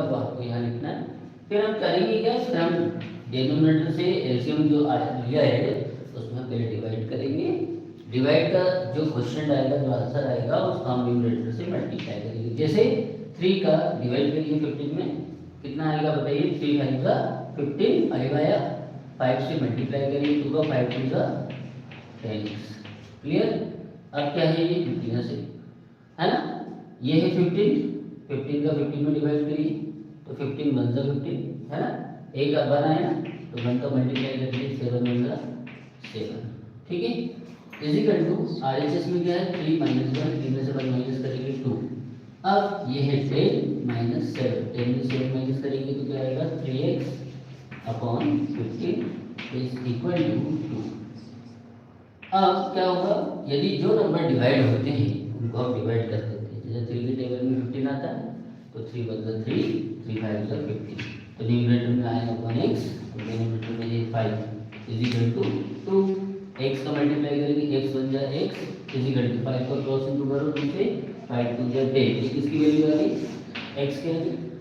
वो आपको यहाँ लिखना है। फिर हम करेंगे क्या, फिर हम डिनोमिनेटर से एलसीएम जो लिया है उसमें हम पहले डिवाइड करेंगे। डिवाइड का जो क्वेश्चन आएगा, जो आंसर आएगा उसको हम न्यूमरेटर से मल्टीप्लाई करेंगे। जैसे 3 का डिवाइड करिए 15 में, कितना आएगा बताइए, 3 5 का 15 आएगा। 5 से मल्टीप्लाई करिए, 2 का 5 2 का 10x। क्लियर। अब क्या है, ये यहाँ से है ना, ये है 15, 15 का 15 में डिवाइड करिए तो 15 1 जा 15 है ना, एक बना है ना, तो 1 का मल्टीप्लाई करिए 7 1 जा 7, ठीक है। इजिकल टू आरएचएस में क्या है, 3 -1, 3 में से 1 माइनस करेंगे 2। अब ये है 10 माइनस 7, 10 में 7 माइनस करेंगे तो क्या आएगा, 3x upon 15 is equal to 2। अब क्या होगा, यदि जो नंबर डिवाइड होते हैं उनको हम डिवाइड कर देते हैं। जैसे 3 के टेबल में 15 आता है तो 3 बदला 3, 3 5 जा 15, तो न्यूमरेटर में आएगा 1x, डिनोमिनेटर में ये 5 इज इक्वल टू 2। x का मल्टीप्लाई करेंगे, x 1 जा x इज इक्वल टू 5 का क्रॉस इनटू करो 2 से, 5 2 जा 10, किसकी वैल्यू आ गई, x की आ गई।